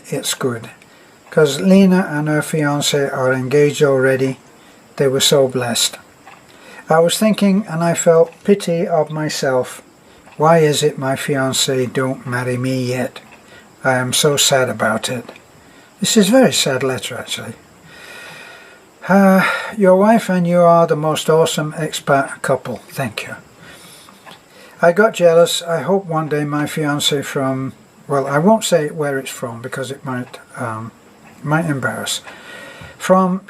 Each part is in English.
it's good. Because Lena and her fiancé are engaged already. They were so blessed. I was thinking, and I felt pity of myself. Why is it my fiancé don't marry me yet? I am so sad about it. This is a very sad letter, actually. Your wife and you are the most awesome expat couple. Thank you. I got jealous. I hope one day my fiancé from, well, I won't say where it's from because it might embarrass. From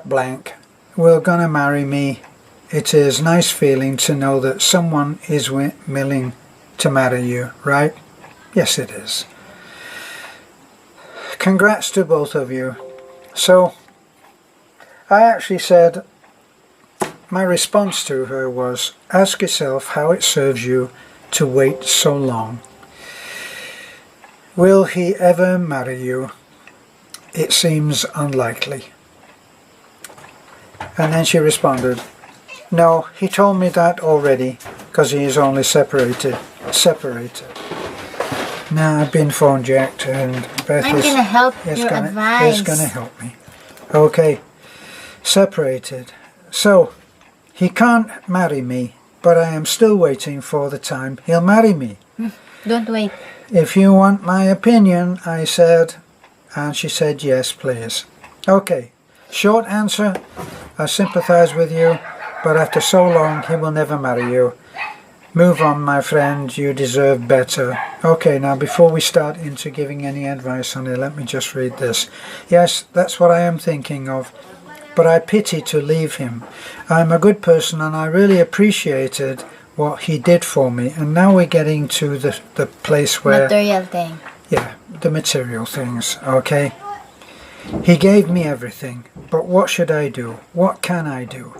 blank, will gonna marry me. It is nice feeling to know that someone is willing to marry you, right? Yes, it is. Congrats to both of you. So, I actually said, my response to her was, ask yourself how it serves you to wait so long. Will he ever marry you? It seems unlikely. And then she responded, no, he told me that already, because he is only separated. Now I've been phone jacked, and Beth I'm gonna help your advice. is gonna help me. Okay, separated. So, he can't marry me, but I am still waiting for the time he'll marry me. Don't wait. If you want my opinion, I said, and she said, yes, please. Okay, short answer, I sympathize with you, but after so long, he will never marry you. Move on, my friend, you deserve better. Okay, now before we start into giving any advice on it, let me just read this. Yes, that's what I am thinking of, but I pity to leave him. I'm a good person and I really appreciated what he did for me, and now we're getting to the place where... Material thing. Yeah, the material things, okay? He gave me everything, but what should I do? What can I do?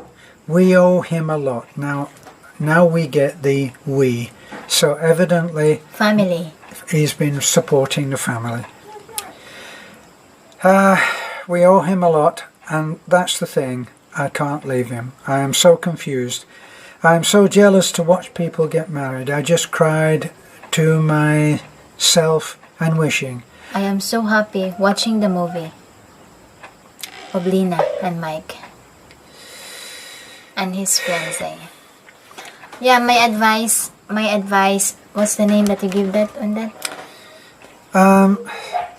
We owe him a lot. Now we get the we. So evidently... Family. He's been supporting the family. We owe him a lot, and that's the thing. I can't leave him. I am so confused. I am so jealous to watch people get married. I just cried to myself and wishing. I am so happy watching the movie of Lena and Mike and his fiancé. Yeah, my advice, what's the name that you give that on that?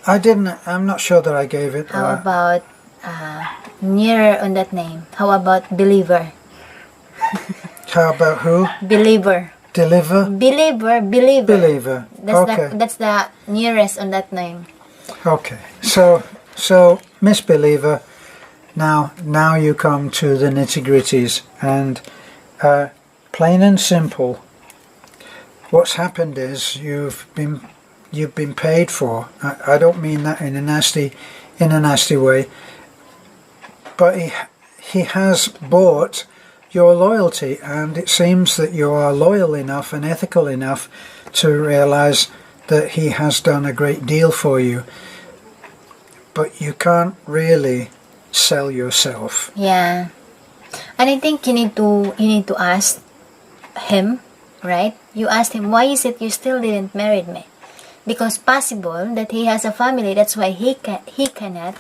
I'm not sure that I gave it. How about nearer on that name? How about believer? How about who? Believer. Deliver? Believer. Believer. Okay. That's the nearest on that name. Okay. So Miss Believer, now you come to the nitty-gritties, and plain and simple, what's happened is you've been paid for. I don't mean that in a nasty way, but he has bought your loyalty, and it seems that you are loyal enough and ethical enough to realize that he has done a great deal for you, but you can't really sell yourself. Yeah, and I think you need to ask him, right? You asked him, why is it you still didn't marry me? Because possible that he has a family, that's why he cannot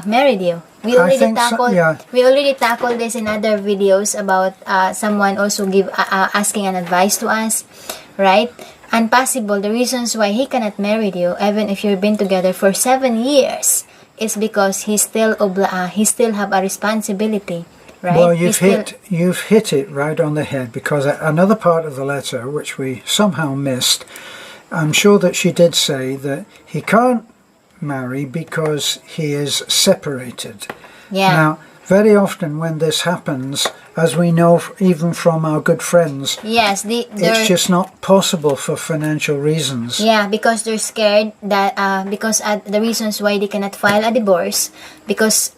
marry you. We already tackled this in other videos about someone also asking an advice to us, right? And possible the reasons why he cannot marry you, even if you've been together for 7 years, is because he still have a responsibility, right? Well, you've hit it right on the head, because another part of the letter which we somehow missed, I'm sure that she did say that he can't marry because he is separated. Yeah. Now, very often when this happens, as we know even from our good friends, yes, it's just not possible for financial reasons. Yeah, because they're scared that because the reasons why they cannot file a divorce, because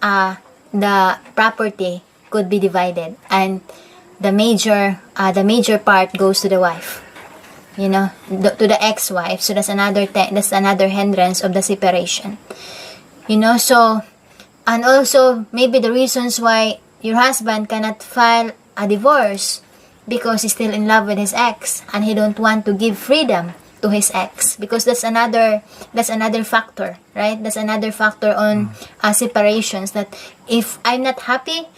the property could be divided and the major part goes to the wife. You know, to the ex-wife. So that's another hindrance of the separation. You know, so, and also maybe the reasons why your husband cannot file a divorce because he's still in love with his ex and he don't want to give freedom to his ex, because that's another factor, right? That's another factor on separations, that if I'm not happy,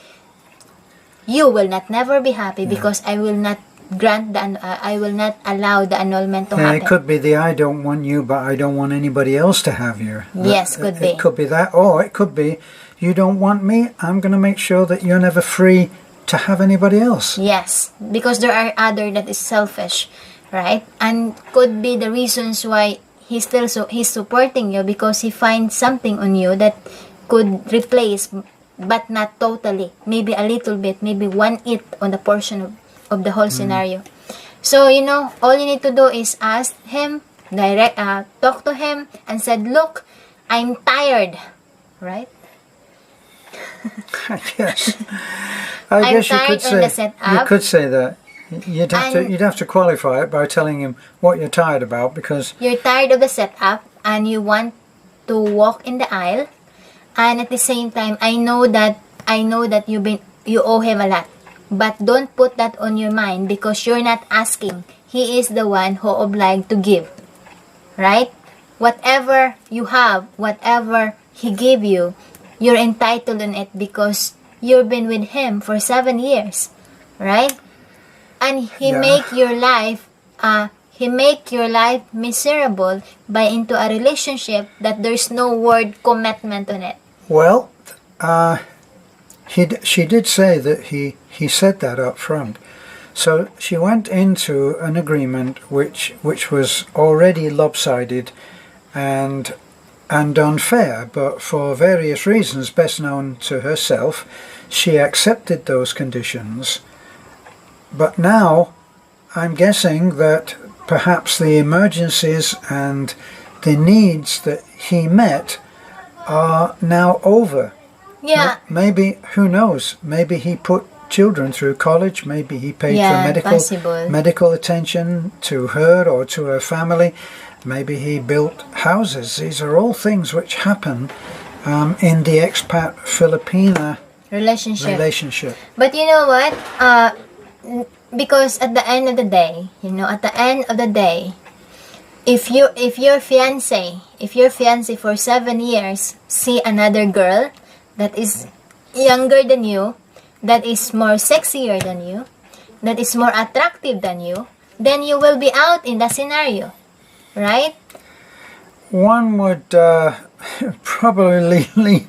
you will not never be happy, because I will not grant I will not allow the annulment to happen. It could be I don't want you, but I don't want anybody else to have you. Yes, could be. It could be that, or it could be you don't want me, I'm going to make sure that you're never free to have anybody else. Yes, because there are other that is selfish, right? And could be the reasons why he's supporting you, because he finds something on you that could replace, but not totally, maybe a little bit, maybe 1/8 on the portion of the whole scenario. So, all you need to do is ask him, talk to him, and said, look, I'm tired, right? Yes. I guess you could say that. You'd have to qualify it by telling him what you're tired about, because you're tired of the setup and you want to walk in the aisle, and at the same time, I know that you owe him a lot. But don't put that on your mind, because you're not asking. He is the one who obliged to give. Right? Whatever you have, whatever he gave you, you're entitled on it, because you've been with him for 7 years. Right? And he make your life miserable by into a relationship that there's no word commitment on it. Well, she did say that he said that up front. So she went into an agreement which was already lopsided and unfair, but for various reasons best known to herself, she accepted those conditions. But now I'm guessing that perhaps the emergencies and the needs that he met are now over. Yeah. Maybe, who knows, maybe he put children through college, maybe he paid for medical attention to her or to her family, maybe he built houses. These are all things which happen in the expat Filipina relationship. But you know what? Because at the end of the day, if your fiance for 7 years see another girl that is younger than you, that is more sexier than you, that is more attractive than you, then you will be out in the scenario, right? One would probably lean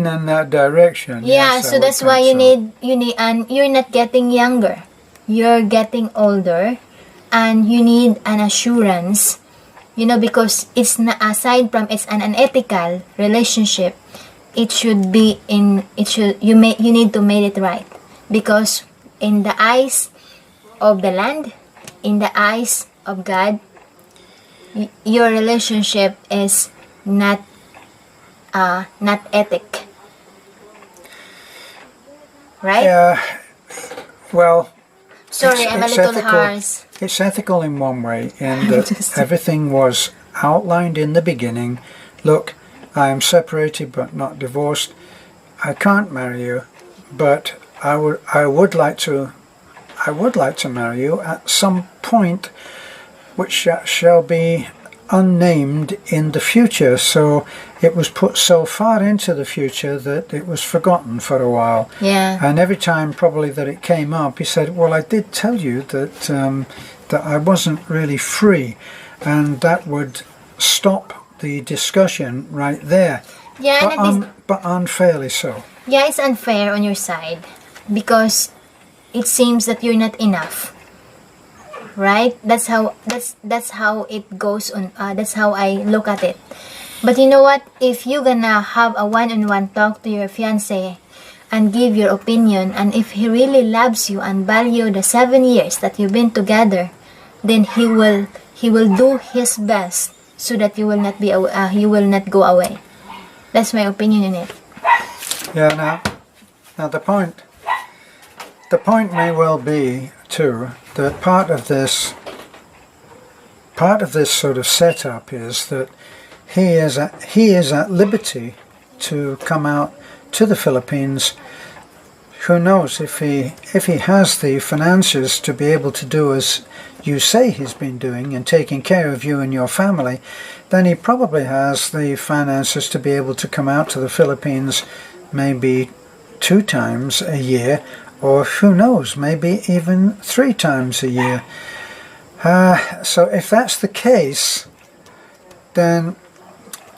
in that direction. Yeah, yes, so that's why you need, and you're not getting younger, you're getting older, and you need an assurance, because it's not, aside from it's an unethical relationship, you need to make it right, because in the eyes of the land, in the eyes of God, your relationship is not ethic, right? Yeah. Well, sorry, I'm a little harsh. It's ethical in one way, in that everything was outlined in the beginning. Look, I am separated but not divorced. I can't marry you, but I would like to marry you at some point, which shall be unnamed in the future. So it was put so far into the future that it was forgotten for a while. Yeah. And every time probably that it came up, he said, well, I did tell you that that I wasn't really free, and that would stop the discussion right there. Yeah, but unfairly so. Yeah, it's unfair on your side, because it seems that you're not enough, right? That's how it goes on. That's how I look at it. But you know what? If you're gonna have a one-on-one talk to your fiance and give your opinion, and if he really loves you and value the 7 years that you've been together, then he will do his best so that you will not go away. That's my opinion in it. Yeah. Now the point may well be too that part of this sort of setup is that he is at liberty to come out to the Philippines who knows if he has the finances to be able to do as you say he's been doing and taking care of you and your family, then he probably has the finances to be able to come out to the Philippines maybe 2 times a year, or who knows, maybe even 3 times a year. So if that's the case, then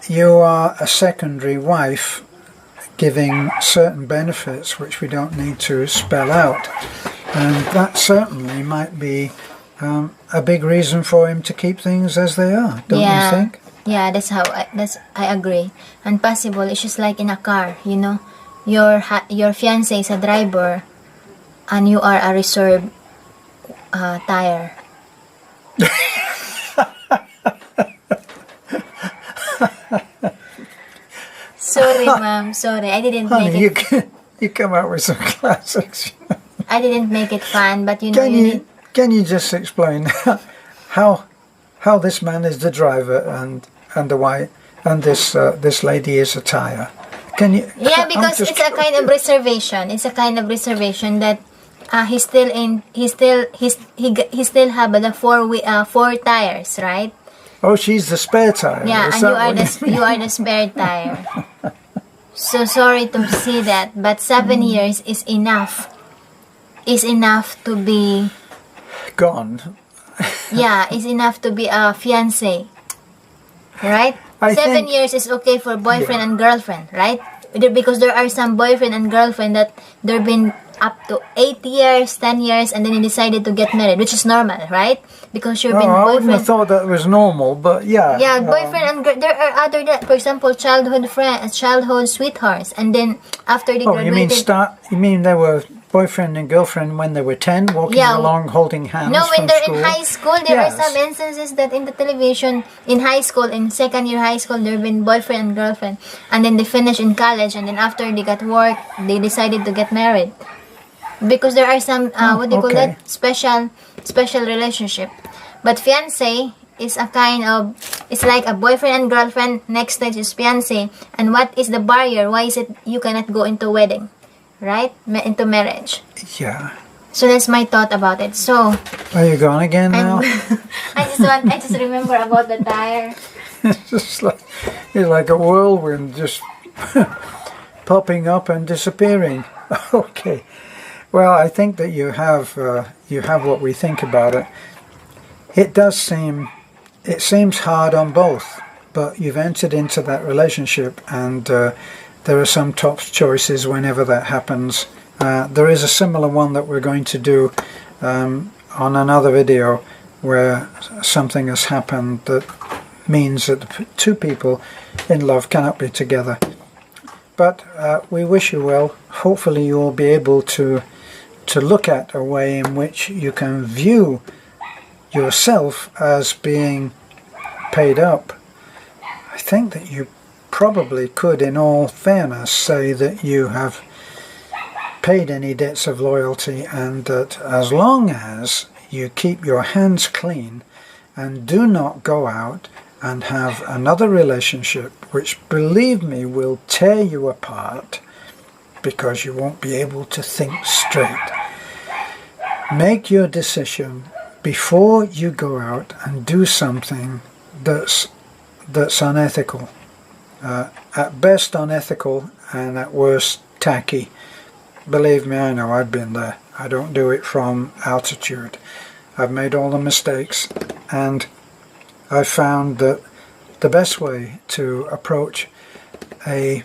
you are a secondary wife giving certain benefits which we don't need to spell out, and that certainly might be a big reason for him to keep things as they are, don't you think? Yeah, I agree. And possible it's just like in a car, you know, your fiance is a driver and you are a reserve tire. Sorry, ma'am. Sorry, I didn't Honey, make it. you come out with some classics. I didn't make it fun, but you know, Can you just explain how this man is the driver and the wife, and this lady is a tire? Can you? Yeah, because it's a kind of reservation. It's a kind of reservation that he still have the 4 tires, right? Oh, she's the spare tire. Yeah, and you are the spare tire. So sorry to see that, but 7 years is enough. Is enough to be gone. Yeah, is enough to be a fiance, right? 7 years is okay for boyfriend and girlfriend, right? Because there are some boyfriend and girlfriend that they've been up to 8 years, 10 years, and then you decided to get married, which is normal, right? Because you've been I boyfriend. wouldn't have thought that was normal, but yeah. Yeah, boyfriend and there are other that, for example, childhood friends, childhood sweethearts, and then after they graduated. You mean they were boyfriend and girlfriend when they were 10, walking along holding hands? No, when from they're school? in high school, there are some instances that in the television, in high school, in second year high school, there have been boyfriend and girlfriend, and then they finish in college, and then after they got work, they decided to get married. Because there are some special relationship. But fiance is a kind of, it's like a boyfriend and girlfriend. Next stage is fiance. And what is the barrier? Why is it you cannot go into wedding, right? Into marriage. Yeah. So that's my thought about it. So are you gone again now? I just remember about the tire. It's like a whirlwind, just popping up and disappearing. Okay. Well, I think that you have what we think about it. It seems hard on both, but you've entered into that relationship, and there are some tough choices whenever that happens. There is a similar one that we're going to do on another video where something has happened that means that the 2 people in love cannot be together. But we wish you well. Hopefully you will be able to look at a way in which you can view yourself as being paid up. I think that you probably could, in all fairness, say that you have paid any debts of loyalty, and that as long as you keep your hands clean and do not go out and have another relationship, which, believe me, will tear you apart because you won't be able to think straight. Make your decision before you go out and do something that's unethical. At best unethical, and at worst tacky. Believe me, I know, I've been there. I don't do it from altitude. I've made all the mistakes, and I've found that the best way to approach a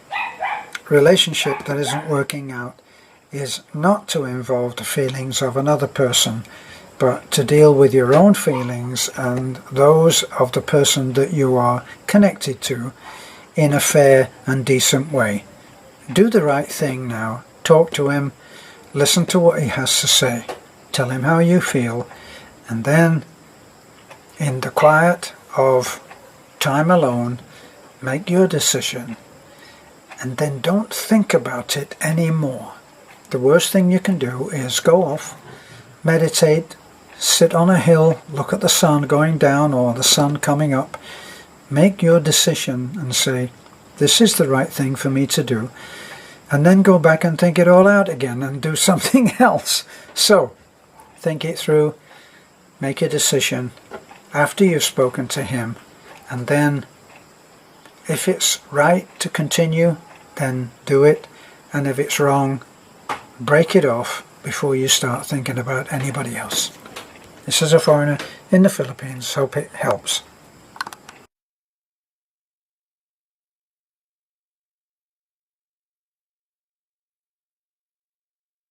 relationship that isn't working out is not to involve the feelings of another person, but to deal with your own feelings and those of the person that you are connected to in a fair and decent way. Do the right thing now. Talk to him, listen to what he has to say, tell him how you feel, and then in the quiet of time alone, make your decision, and then don't think about it anymore. The worst thing you can do is go off, meditate, sit on a hill, look at the sun going down or the sun coming up, make your decision and say, this is the right thing for me to do, and then go back and think it all out again and do something else. So think it through, make a decision after you've spoken to him, and then if it's right to continue, then do it, and if it's wrong, break it off before you start thinking about anybody else. This is a foreigner in the Philippines. Hope it helps.